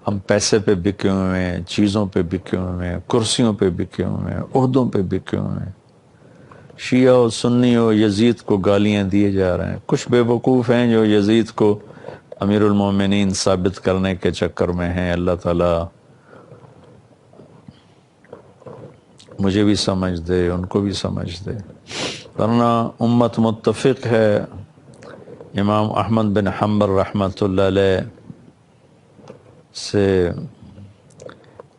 ہم پیسے پہ بکے ہوئے ہیں، چیزوں پہ بکے ہوئے ہیں، کرسیوں پہ بکے ہوئے ہیں، عہدوں پہ بکے ہوئے ہیں۔ شیعہ و سنی و یزید کو گالیاں دیے جا رہے ہیں۔ کچھ بے وقوف ہیں جو یزید کو امیر المومنین ثابت کرنے کے چکر میں ہیں۔ اللہ تعالیٰ مجھے بھی سمجھ دے، ان کو بھی سمجھ دے، ورنہ امت متفق ہے۔ امام احمد بن حنبل رحمۃ اللہ علیہ سے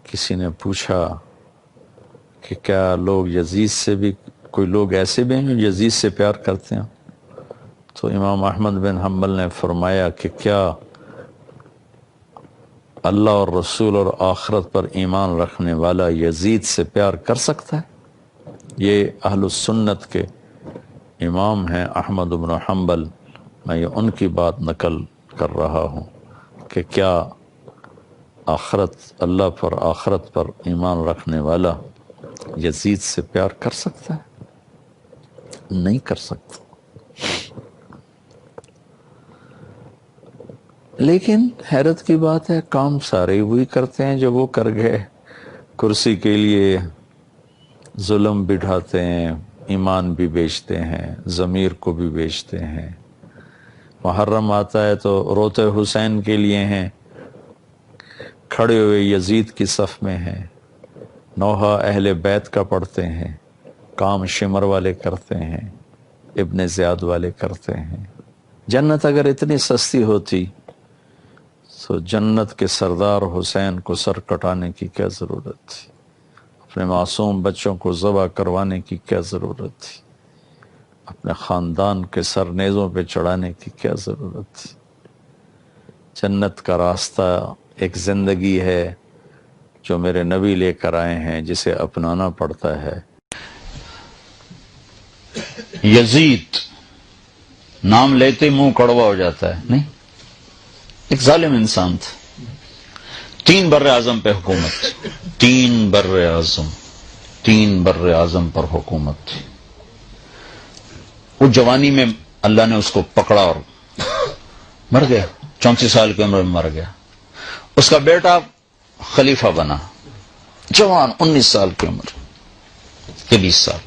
کسی نے پوچھا کہ کیا لوگ یزید سے بھی، کوئی لوگ ایسے بھی ہیں جو یزید سے پیار کرتے ہیں؟ تو امام احمد بن حنبل نے فرمایا کہ کیا اللہ اور رسول اور آخرت پر ایمان رکھنے والا یزید سے پیار کر سکتا ہے؟ یہ اہل السنت کے امام ہیں احمد بن حنبل، میں یہ ان کی بات نقل کر رہا ہوں کہ کیا آخرت، اللہ پر، آخرت پر ایمان رکھنے والا یزید سے پیار کر سکتا ہے؟ نہیں کر سکتا۔ لیکن حیرت کی بات ہے، کام سارے وہی کرتے ہیں جو وہ کر گئے۔ کرسی کے لیے ظلم بھی ڈھاتے ہیں، ایمان بھی بیچتے ہیں، ضمیر کو بھی بیچتے ہیں۔ محرم آتا ہے تو روتے حسین کے لیے ہیں، کھڑے ہوئے یزید کی صف میں ہیں، نوحہ اہل بیت کا پڑھتے ہیں، کام شمر والے کرتے ہیں، ابن زیاد والے کرتے ہیں۔ جنت اگر اتنی سستی ہوتی تو جنت کے سردار حسین کو سر کٹانے کی کیا ضرورت تھی؟ اپنے معصوم بچوں کو ذبح کروانے کی کیا ضرورت تھی؟ اپنے خاندان کے سر نیزوں پہ چڑھانے کی کیا ضرورت تھی؟ جنت کا راستہ ایک زندگی ہے جو میرے نبی لے کر آئے ہیں، جسے اپنانا پڑتا ہے۔ یزید نام لیتے منہ کڑوا ہو جاتا ہے، نہیں، ایک ظالم انسان تھا۔ 3 بر اعظم پہ حکومت، 3 بر اعظم پر حکومت تھی۔ وہ جوانی میں اللہ نے اس کو پکڑا اور مر گیا، 34 سال کی عمر میں مر گیا۔ اس کا بیٹا خلیفہ بنا، جوان، 19 سال کی عمر کے 20 سال۔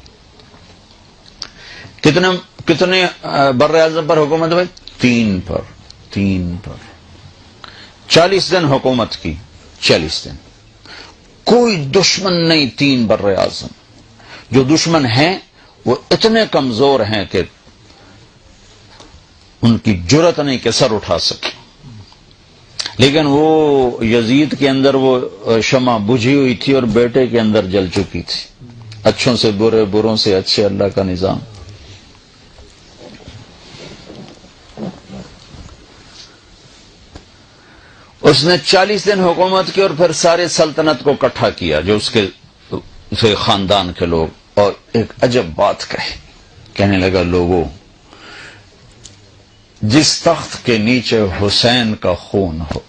کتنے بر اعظم پر حکومت ہوئی؟ 3 پر 40 دن حکومت کی، 40 دن کوئی دشمن نہیں۔ 3 بر اعظم، جو دشمن ہیں وہ اتنے کمزور ہیں کہ ان کی جرت نہیں کہ سر اٹھا سکے۔ لیکن وہ یزید کے اندر وہ شمع بجھی ہوئی تھی اور بیٹے کے اندر جل چکی تھی۔ اچھوں سے برے، بروں سے اچھے، اللہ کا نظام۔ اس نے 40 دن حکومت کی اور پھر سارے سلطنت کو اکٹھا کیا جو اس کے خاندان کے لوگ، اور ایک عجب بات کہنے لگا، لوگوں، جس تخت کے نیچے حسین کا خون ہو،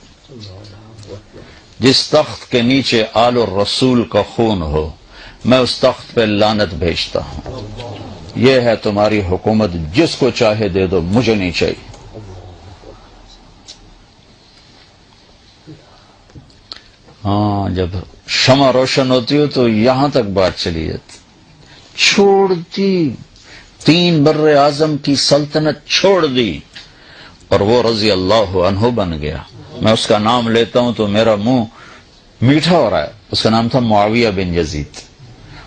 جس تخت کے نیچے آل الرسول کا خون ہو، میں اس تخت پہ لعنت بھیجتا ہوں۔ یہ ہے تمہاری حکومت، جس کو چاہے دے دو، مجھے نہیں چاہیے۔ ہاں، جب شمع روشن ہوتی ہو تو یہاں تک بات چلی جاتی۔ چھوڑ دی، 3 بر اعظم کی سلطنت چھوڑ دی، اور وہ رضی اللہ عنہ بن گیا۔ میں اس کا نام لیتا ہوں تو میرا منہ میٹھا ہو رہا ہے۔ اس کا نام تھا معاویہ بن یزید،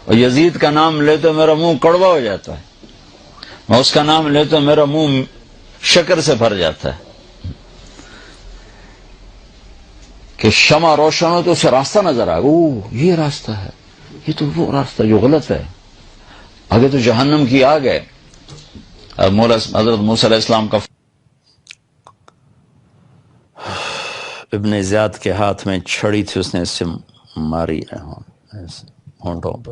اور یزید کا نام لیتے میرا منہ کڑوا ہو جاتا ہے۔ میں اس کا نام لیتا ہوں میرا منہ شکر سے بھر جاتا ہے کہ شمع روشن ہو تو اسے راستہ نظر آئے، اوہ یہ راستہ ہے، یہ تو وہ راستہ جو غلط ہے، آگے تو جہنم کی آگ ہے۔ حضرت موسیٰ علیہ السلام کا ابن زیاد کے ہاتھ میں چھڑی تھی، اس نے اس سے ماری ایسے ہونٹوں پہ،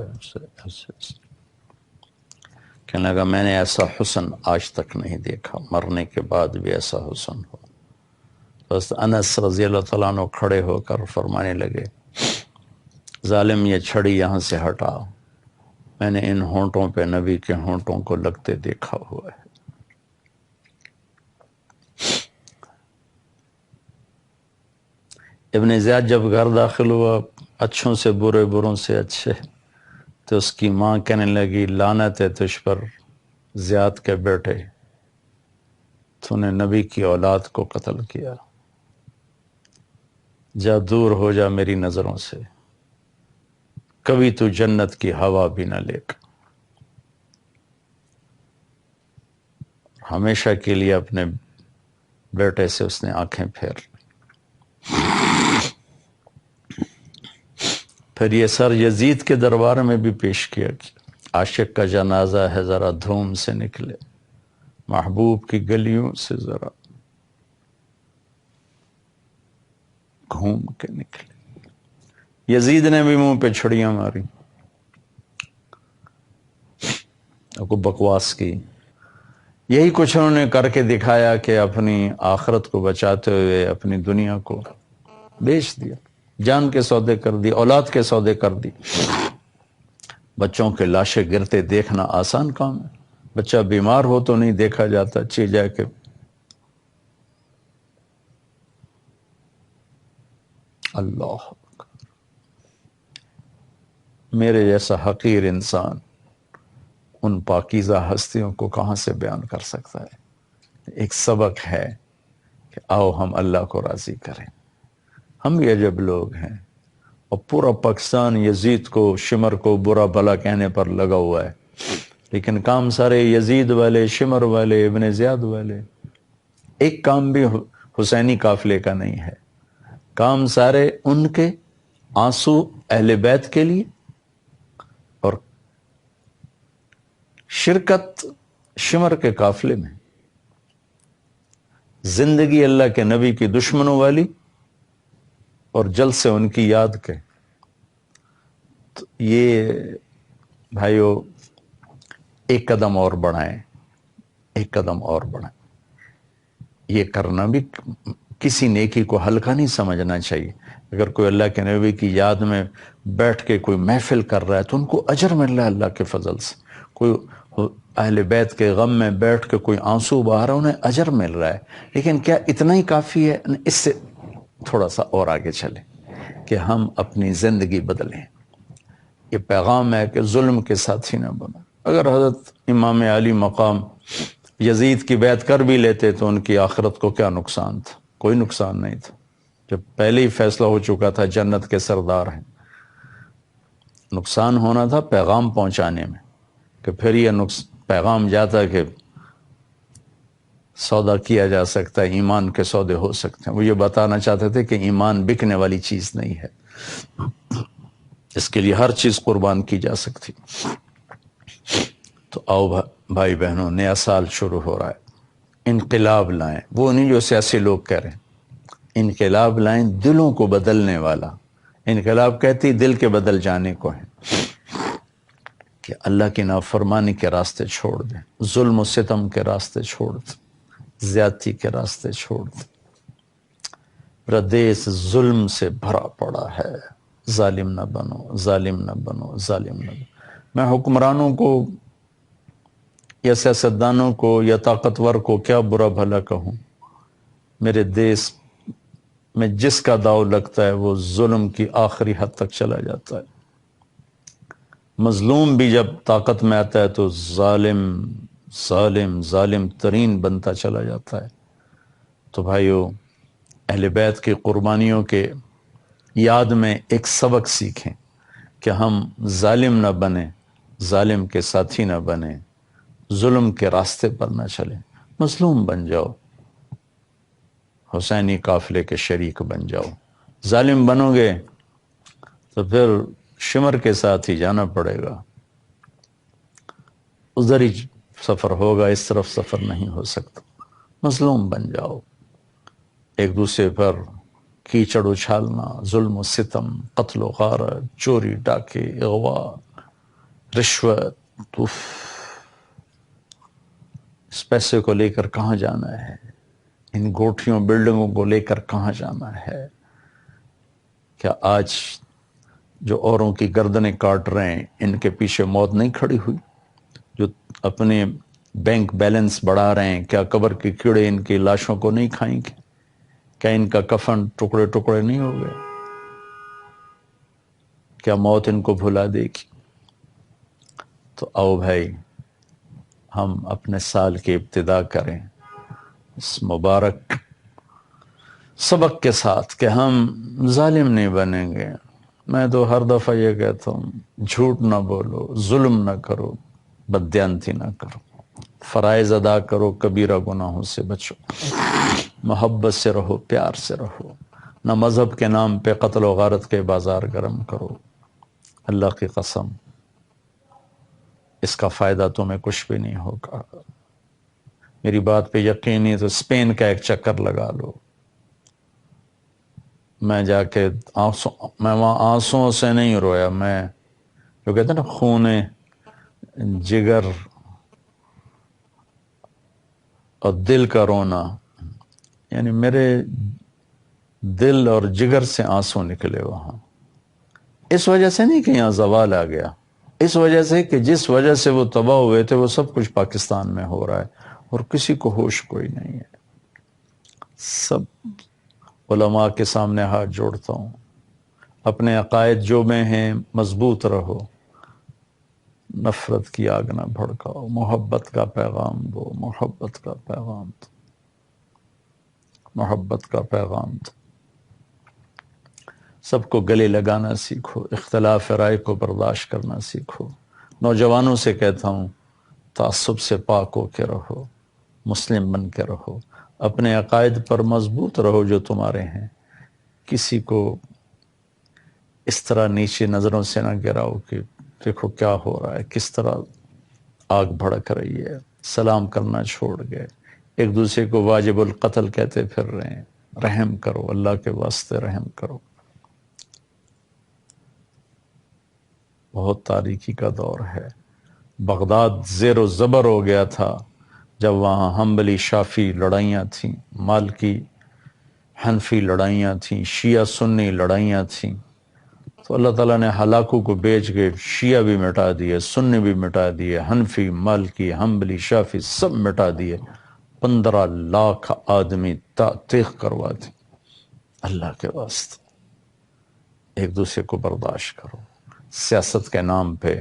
کہنے لگا میں نے ایسا حسن آج تک نہیں دیکھا، مرنے کے بعد بھی ایسا حسن ہو۔ بس انس رضی اللہ تعالیٰ عنہ کھڑے ہو کر فرمانے لگے، ظالم یہ چھڑی یہاں سے ہٹا، میں نے ان ہونٹوں پہ نبی کے ہونٹوں کو لگتے دیکھا ہوا ہے۔ ابن زیاد جب گھر داخل ہوا، اچھوں سے برے، بروں سے اچھے، تو اس کی ماں کہنے لگی لعنت ہے تجھ پر زیاد کے بیٹے، تو نے نبی کی اولاد کو قتل کیا، جا دور ہو جا میری نظروں سے، کبھی تو جنت کی ہوا بھی نہ لے کر۔ ہمیشہ کے لیے اپنے بیٹے سے اس نے آنکھیں پھیر لی۔ پھر یہ سر یزید کے دربار میں بھی پیش کیا کہ عاشق کا جنازہ ہے، ذرا دھوم سے نکلے، محبوب کی گلیوں سے ذرا گھوم کے نکلے۔ یزید نے بھی منہ پہ چھڑیاں ماری، کو بکواس کی۔ یہی کچھ انہوں نے کر کے دکھایا کہ اپنی آخرت کو بچاتے ہوئے اپنی دنیا کو بیچ دیا، جان کے سودے کر دی، اولاد کے سودے کر دی۔ بچوں کے لاشیں گرتے دیکھنا آسان کام ہے، بچہ بیمار ہو تو نہیں دیکھا جاتا، چی جا کے اللہ اکبر۔ میرے جیسا حقیر انسان ان پاکیزہ ہستیوں کو کہاں سے بیان کر سکتا ہے؟ ایک سبق ہے کہ آؤ ہم اللہ کو راضی کریں۔ ہم بھی عجب لوگ ہیں، اور پورا پاکستان یزید کو، شمر کو برا بھلا کہنے پر لگا ہوا ہے، لیکن کام سارے یزید والے، شمر والے، ابن زیاد والے، ایک کام بھی حسینی قافلے کا نہیں ہے۔ کام سارے ان کے آنسو اہل بیت کے لیے، اور شرکت شمر کے قافلے میں، زندگی اللہ کے نبی کی دشمنوں والی، اور جلد سے ان کی یاد کے۔ تو یہ بھائیو ایک قدم اور بڑھائیں، ایک قدم اور بڑھائیں۔ یہ کرنا بھی کسی نیکی کو ہلکا نہیں سمجھنا چاہیے۔ اگر کوئی اللہ کے نبی کی یاد میں بیٹھ کے کوئی محفل کر رہا ہے تو ان کو اجر مل رہا ہے اللہ کے فضل سے۔ کوئی اہل بیت کے غم میں بیٹھ کے کوئی آنسو بہا رہا ہے، انہیں اجر مل رہا ہے۔ لیکن کیا اتنا ہی کافی ہے؟ اس سے تھوڑا سا اور آگے چلیں کہ ہم اپنی زندگی بدلیں۔ یہ پیغام ہے کہ ظلم کے ساتھی نہ بنو۔ اگر حضرت امام علی مقام یزید کی بیعت کر بھی لیتے تو ان کی آخرت کو کیا نقصان تھا؟ کوئی نقصان نہیں تھا، جب پہلے ہی فیصلہ ہو چکا تھا جنت کے سردار ہیں۔ نقصان ہونا تھا پیغام پہنچانے میں، کہ پھر یہ پیغام جاتا کہ سودا کیا جا سکتا ہے، ایمان کے سودے ہو سکتے ہیں۔ وہ یہ بتانا چاہتے تھے کہ ایمان بکنے والی چیز نہیں ہے، اس کے لیے ہر چیز قربان کی جا سکتی۔ تو آؤ بھائی بہنوں، نیا سال شروع ہو رہا ہے، انقلاب لائیں۔ وہ نہیں جو سیاسی لوگ کہہ رہے ہیں، انقلاب لائیں دلوں کو بدلنے والا۔ انقلاب کہتی دل کے بدل جانے کو ہے، کہ اللہ کی نافرمانی کے راستے چھوڑ دیں، ظلم و ستم کے راستے چھوڑ دیں، زیادتی کے راستے چھوڑ دیں۔ میرا دیس ظلم سے بھرا پڑا ہے، ظالم نہ بنو، ظالم نہ بنو، ظالم نہ بنو۔ میں حکمرانوں کو یا سیاستدانوں کو یا طاقتور کو کیا برا بھلا کہوں؟ میرے دیس میں جس کا داؤ لگتا ہے وہ ظلم کی آخری حد تک چلا جاتا ہے۔ مظلوم بھی جب طاقت میں آتا ہے تو ظالم ظالم ظالم ترین بنتا چلا جاتا ہے۔ تو بھائیو، اہل بیت کی قربانیوں کے یاد میں ایک سبق سیکھیں کہ ہم ظالم نہ بنیں، ظالم کے ساتھی نہ بنیں، ظلم کے راستے پر نہ چلیں، مظلوم بن جاؤ، حسینی قافلے کے شریک بن جاؤ۔ ظالم بنو گے تو پھر شمر کے ساتھ ہی جانا پڑے گا، ادھر ہی سفر ہوگا، اس طرف سفر نہیں ہو سکتا۔ مظلوم بن جاؤ، ایک دوسرے پر کیچڑ اچھالنا، ظلم و ستم، قتل و غارت، چوری ڈاکے، اغوا، رشوت، اس پیسے کو لے کر کہاں جانا ہے؟ ان گوٹھیوں بلڈنگوں کو لے کر کہاں جانا ہے؟ کیا آج جو اوروں کی گردنیں کاٹ رہے ہیں ان کے پیچھے موت نہیں کھڑی ہوئی؟ جو اپنے بینک بیلنس بڑھا رہے ہیں، کیا قبر کے کیڑے ان کی لاشوں کو نہیں کھائیں گے؟ کیا ان کا کفن ٹکڑے ٹکڑے نہیں ہو گئے؟ کیا موت ان کو بھلا دے گی؟ تو آؤ بھائی ہم اپنے سال کی ابتدا کریں اس مبارک سبق کے ساتھ کہ ہم ظالم نہیں بنیں گے۔ میں تو ہر دفعہ یہ کہتا ہوں، جھوٹ نہ بولو، ظلم نہ کرو، بددیانتی نہ کرو، فرائض ادا کرو، کبیرہ گناہوں سے بچو، محبت سے رہو، پیار سے رہو، نہ مذہب کے نام پہ قتل و غارت کے بازار گرم کرو۔ اللہ کی قسم اس کا فائدہ تمہیں کچھ بھی نہیں ہوگا۔ میری بات پہ یقینی تو اسپین کا ایک چکر لگا لو۔ میں جا کے میں وہاں آنسوؤں سے نہیں رویا، میں جو کہتے ہیں نا خون جگر اور دل کا رونا، یعنی میرے دل اور جگر سے آنسو نکلے وہاں۔ اس وجہ سے نہیں کہ یہاں زوال آ گیا، اس وجہ سے کہ جس وجہ سے وہ تباہ ہوئے تھے وہ سب کچھ پاکستان میں ہو رہا ہے اور کسی کو ہوش کوئی نہیں ہے۔ سب علماء کے سامنے ہاتھ جوڑتا ہوں، اپنے عقائد جو میں ہیں مضبوط رہو، نفرت کی آگ نہ بھڑکاؤ، محبت کا پیغام دو، محبت کا پیغام دو، محبت کا پیغام دو۔ سب کو گلے لگانا سیکھو، اختلاف رائے کو برداشت کرنا سیکھو۔ نوجوانوں سے کہتا ہوں تعصب سے پاک ہو کے رہو، مسلم بن کے رہو، اپنے عقائد پر مضبوط رہو جو تمہارے ہیں، کسی کو اس طرح نیچے نظروں سے نہ گراؤ کہ دیکھو کیا ہو رہا ہے، کس طرح آگ بھڑک رہی ہے۔ سلام کرنا چھوڑ گئے، ایک دوسرے کو واجب القتل کہتے پھر رہے ہیں۔ رحم کرو، اللہ کے واسطے رحم کرو۔ بہت تاریکی کا دور ہے۔ بغداد زیر و زبر ہو گیا تھا جب وہاں حنبلی شافی لڑائیاں تھیں، مالکی حنفی لڑائیاں تھیں، شیعہ سنی لڑائیاں تھیں، تو اللہ تعالیٰ نے ہلاکو کو بیچ کے شیعہ بھی مٹا دیے، سنی بھی مٹا دیے، حنفی، مالکی، حنبلی، شافی سب مٹا دیے۔ 15 لاکھ آدمی تیغ کروا دی۔ اللہ کے واسطے ایک دوسرے کو برداشت کرو، سیاست کے نام پہ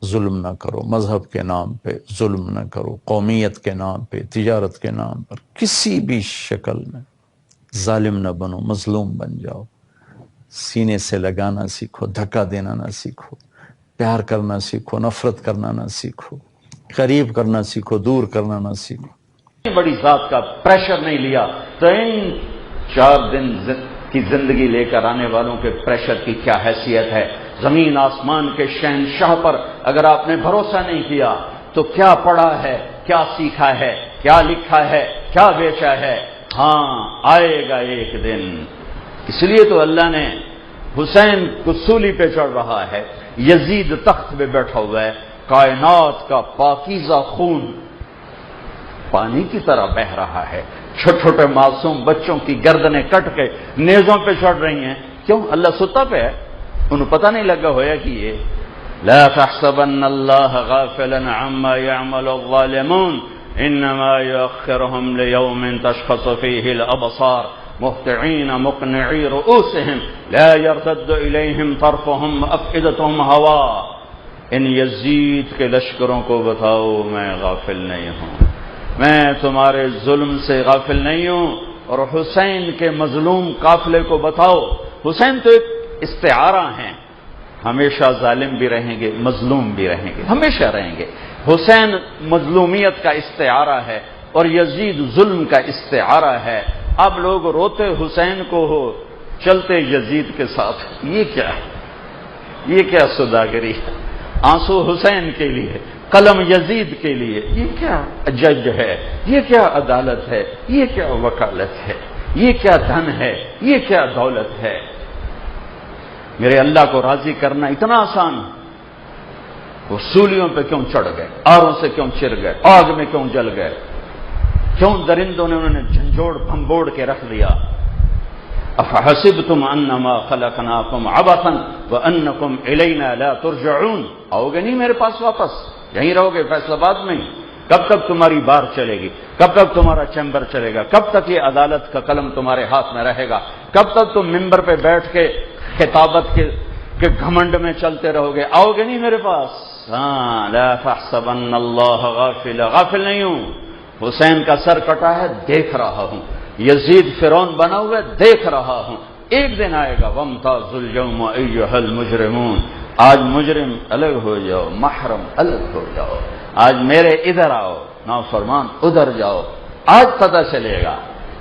ظلم نہ کرو، مذہب کے نام پہ ظلم نہ کرو، قومیت کے نام پہ، تجارت کے نام پر کسی بھی شکل میں ظالم نہ بنو، مظلوم بن جاؤ۔ سینے سے لگانا سیکھو، دھکا دینا نہ سیکھو، پیار کرنا سیکھو، نفرت کرنا نہ سیکھو، قریب کرنا سیکھو، دور کرنا نہ سیکھو۔ بڑی ذات کا پریشر نہیں لیا تو ان 4 دن کی زندگی لے کر آنے والوں کے پریشر کی کیا حیثیت ہے؟ زمین آسمان کے شہنشاہ پر اگر آپ نے بھروسہ نہیں کیا تو کیا پڑھا ہے، کیا سیکھا ہے، کیا لکھا ہے، کیا بیچا ہے؟ ہاں آئے گا ایک دن۔ اس لیے تو اللہ نے حسین کو سولی پہ چڑھ رہا ہے، یزید تخت پہ بیٹھا ہوا ہے، کائنات کا پاکیزہ خون پانی کی طرح بہہ رہا ہے، چھوٹے چھوٹے معصوم بچوں کی گردنیں کٹ کے نیزوں پہ چڑھ رہی ہیں۔ کیوں؟ اللہ ستا پہ ہے، انہوں پتہ نہیں لگا ہویا کہ یہ لا تحسبن اللہ غافلا عما يعمل الظالمون انما يؤخرهم ليوم تشخص فيه الابصار مهطعين مقنعي رؤوسهم لا يرتد اليهم طرفهم وافئدتهم هواء۔ ان یزید کے لشکروں کو بتاؤ میں غافل نہیں ہوں، میں تمہارے ظلم سے غافل نہیں ہوں۔ اور حسین کے مظلوم قافلے کو بتاؤ، حسین تو ایک استعارہ ہیں، ہمیشہ ظالم بھی رہیں گے، مظلوم بھی رہیں گے، ہمیشہ رہیں گے۔ حسین مظلومیت کا استعارہ ہے اور یزید ظلم کا استعارہ ہے۔ اب لوگ روتے حسین کو ہو، چلتے یزید کے ساتھ، یہ کیا ہے؟ یہ کیا سوداگری ہے؟ آنسو حسین کے لیے، قلم یزید کے لیے، یہ کیا جج ہے؟ یہ کیا عدالت ہے؟ یہ کیا وکالت ہے؟ یہ کیا دھن ہے؟ یہ کیا دولت ہے؟ میرے اللہ کو راضی کرنا اتنا آسان، وہ سولیوں پہ کیوں چڑھ گئے، آروں سے کیوں چر گئے، آگ میں کیوں جل گئے، کیوں درندوں نے انہوں نے جھنجھوڑ بھنبوڑ کے رکھ دیا۔ افحسبتم انما خلقناکم عبثا وانکم الینا لا ترجعون، آؤ گے نہیں میرے پاس واپس، یہیں رہو گے فیصل آباد میں؟ کب تک تمہاری بار چلے گی؟ کب تک تمہارا چیمبر چلے گا؟ کب تک یہ عدالت کا قلم تمہارے ہاتھ میں رہے گا؟ کب تک تم ممبر پہ بیٹھ کے خطابت کے گھمنڈ میں چلتے رہو گے؟ آؤ گے نہیں میرے پاس؟ ہاں، لا تحسبن اللہ غافل، غافل نہیں ہوں، حسین کا سر کٹا ہے دیکھ رہا ہوں، یزید فرعون بنا ہوا ہے دیکھ رہا ہوں، ایک دن آئے گا وامتاز اليوم ایھا المجرمون، آج مجرم الگ ہو جاؤ، محرم الگ ہو جاؤ، آج میرے ادھر آؤ، نافرمان ادھر جاؤ، آج پتہ چلے گا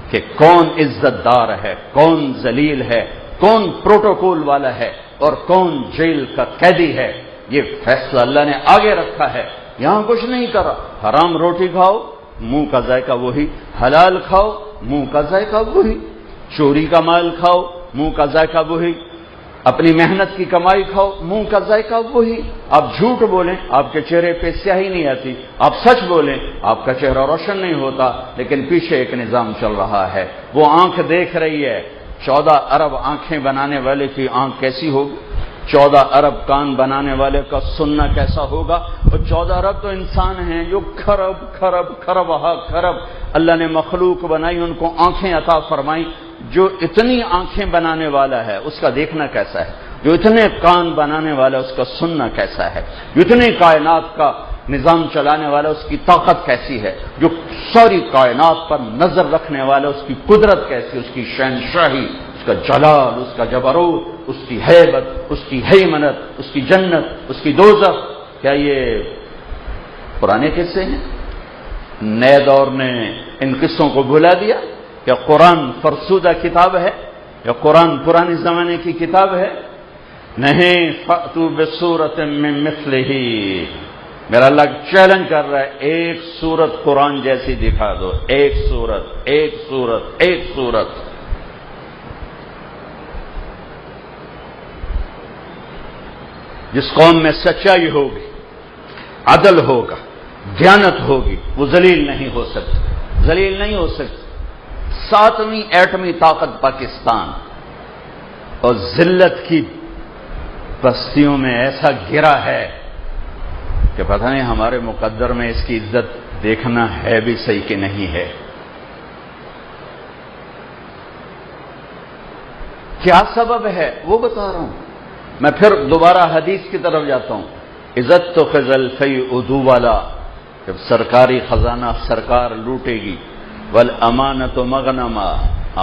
کہ کون عزت دار ہے، کون ذلیل ہے، کون پروٹوکول والا ہے اور کون جیل کا قیدی ہے۔ یہ فیصلہ اللہ نے آگے رکھا ہے، یہاں کچھ نہیں کرا۔ حرام روٹی کھاؤ، منہ کا ذائقہ وہی، حلال کھاؤ، منہ کا ذائقہ وہی، چوری کا مال کھاؤ، منہ کا ذائقہ وہی، اپنی محنت کی کمائی کھاؤ، منہ کا ذائقہ وہی۔ آپ جھوٹ بولیں، آپ کے چہرے پہ سیاہی نہیں آتی، آپ سچ بولیں، آپ کا چہرہ روشن نہیں ہوتا، لیکن پیچھے ایک نظام چل رہا ہے۔ وہ آنکھ دیکھ رہی ہے، 14 ارب آنکھیں بنانے والے کی آنکھ کیسی ہوگی، 14 ارب کان بنانے والے کا سننا کیسا ہوگا، اور 14 ارب تو انسان ہیں جو کھرب اللہ نے مخلوق بنائی، ان کو آنکھیں عطا فرمائی۔ جو اتنی آنکھیں بنانے والا ہے اس کا دیکھنا کیسا ہے، جو اتنے کان بنانے والا ہے اس کا سننا کیسا ہے، جو اتنے کائنات کا نظام چلانے والا اس کی طاقت کیسی ہے، جو ساری کائنات پر نظر رکھنے والا اس کی قدرت کیسی، اس کی شہنشاہی، اس کا جلال، اس کا جبروت، اس کی ہیبت، اس کی ہیمنت، اس کی جنت، اس کی دوزخ، کیا یہ پرانے قصے ہیں؟ نئے دور نے ان قصوں کو بھلا دیا؟ کیا قرآن فرسودہ کتاب ہے؟ یا قرآن پرانے زمانے کی کتاب ہے؟ نہیں، فأتوا بسورۃ من مثلہ، میرا اللہ چیلنج کر رہا ہے، ایک سورت قرآن جیسی دکھا دو، ایک سورت، ایک سورت، ایک سورت۔ جس قوم میں سچائی ہوگی، عدل ہوگا، دیانت ہوگی، وہ ذلیل نہیں ہو سکتی، ذلیل نہیں ہو سکتی۔ 7ویں ایٹمی طاقت پاکستان، اور ذلت کی بستیوں میں ایسا گرا ہے کہ پتہ نہیں ہمارے مقدر میں اس کی عزت دیکھنا ہے بھی صحیح کہ نہیں ہے۔ کیا سبب ہے وہ بتا رہا ہوں۔ میں پھر دوبارہ حدیث کی طرف جاتا ہوں۔ عزت تو خزل فی ادو والا، جب سرکاری خزانہ سرکار لوٹے گی، والامانت مغنما،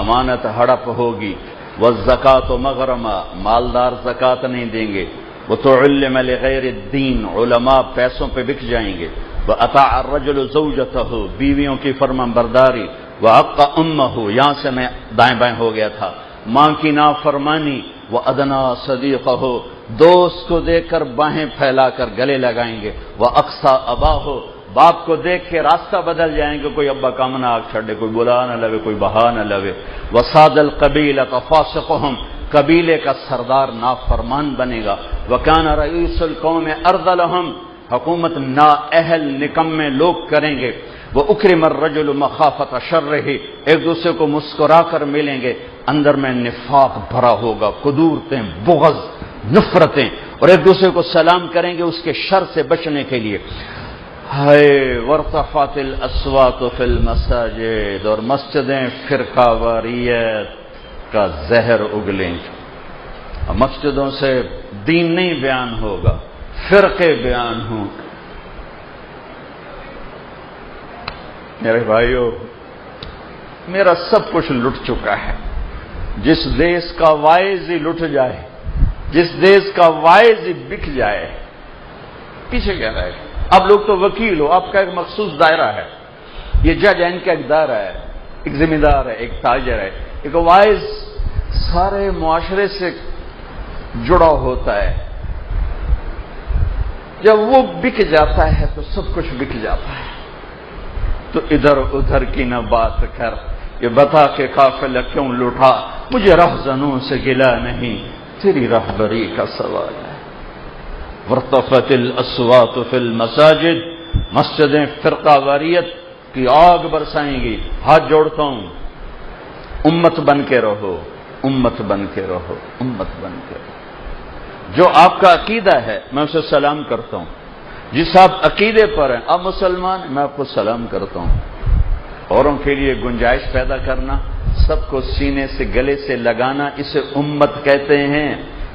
امانت ہڑپ ہوگی، والزکات مغرما، مالدار زکات نہیں دیں گے، وتعلم لغیر الدین، علماء پیسوں پہ بک جائیں گے، واطاع الرجل زوجتہ، بیویوں کی فرمان برداری، وعق امہ، یہاں سے میں دائیں بائیں ہو گیا تھا، ماں کی نافرمانی، وادنا صدیقہ، دوست کو دیکھ کر باہیں پھیلا کر گلے لگائیں گے، واقصى اباہ، باپ کو دیکھ کے راستہ بدل جائیں گے، کوئی ابا کام نہ آگ چھڑے، کوئی بلا نہ لوے، کوئی بہا نہ لوے، وصاد القبیلۃ فاسقہم، قبیلے کا سردار نافرمان بنے گا، وکان رئیس القوم ارذلہم، حکومت نااہل نکمے لوگ کریں گے، وَأُكْرِمَ الرَّجُلُ مَخَافَةَ شَرِّهِ، ایک دوسرے کو مسکرا کر ملیں گے، اندر میں نفاق بھرا ہوگا، قدورتیں، بغض، نفرتیں، اور ایک دوسرے کو سلام کریں گے اس کے شر سے بچنے کے لیے۔ ہائے وارتفعت الاصوات فی المساجد، اور مسجدیں فرقہ واریت کا زہر اگلیں گے، مسجدوں سے دین نہیں بیان ہوگا، فرقے بیان ہوں۔ میرے بھائیو، میرا سب کچھ لٹ چکا ہے۔ جس دیش کا وائز ہی لٹ جائے، جس دیش کا وائز ہی بک جائے، پیچھے کیا رہے گا؟ اب لوگ تو وکیل ہو، آپ کا ایک مخصوص دائرہ ہے، یہ جج ہے، ان کا ایک دائرہ ہے، ایک ذمہ دار ہے، ایک تاجر ہے، ایک وائز سارے معاشرے سے جڑا ہوتا ہے۔ جب وہ بک جاتا ہے تو سب کچھ بک جاتا ہے۔ تو ادھر ادھر کی نہ بات کر، یہ بتا کہ قافلہ کیوں لوٹا، مجھے رہزنوں سے گلا نہیں، تیری رہبری کا سوال ہے۔ وارتفعت الاصوات فی المساجد، مسجدیں فرقہ واریت کی آگ برسائیں گی۔ ہاتھ جوڑتا ہوں، امت بن کے رہو، امت بن کے رہو، امت بن کے رہو۔ جو آپ کا عقیدہ ہے میں اسے سلام کرتا ہوں، جس آپ عقیدے پر ہیں، اب مسلمان میں آپ کو سلام کرتا ہوں، اوروں کے لیے گنجائش پیدا کرنا، سب کو سینے سے گلے سے لگانا، اسے امت کہتے ہیں۔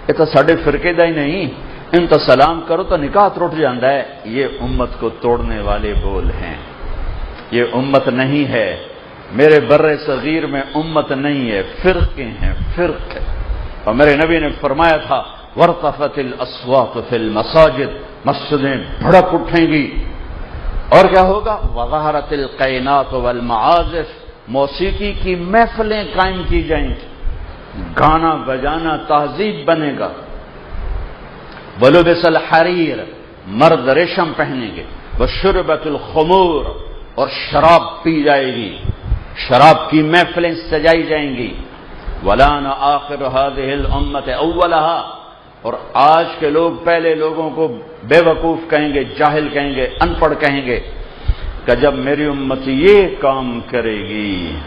یہ تو ساڑھے فرقے دا ہی نہیں، ان تو سلام کرو تو نکاح ٹوٹ جاندہ ہے، یہ امت کو توڑنے والے بول ہیں، یہ امت نہیں ہے۔ میرے بر صغیر میں امت نہیں ہے، فرقے ہیں، فرق ہے۔ اور میرے نبی نے فرمایا تھا وَارْتَفَتِ الْأَصْوَاتُ فِي الْمَسَاجِدِ، مسجدیں بھڑک اٹھیں گی، اور کیا ہوگا؟ وَظَهَرَتِ الْقَيْنَاتُ وَالْمَعَازِفُ، موسیقی کی محفلیں قائم کی جائیں گی، گانا بجانا تہذیب بنے گا۔ وَلُبِسَ الْحَرِيرُ، مرد ریشم پہنیں گے۔ وَشُرِبَتِ الْخُمُورُ، اور شراب پی جائے گی، شراب کی محفلیں سجائی جائیں گی۔ وَلَانَ آخِرُ هَذِهِ الْأُمَّةِ أَوَّلَهَا، اور آج کے لوگ پہلے لوگوں کو بے وقوف کہیں گے، جاہل کہیں گے، ان پڑھ کہیں گے کہ جب میری امت یہ کام کرے گی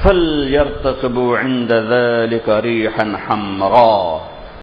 فَلْيَرْتَقِبُوا عِنْدَ ذَلِكَ رِيحًا حَمْرَاءَ،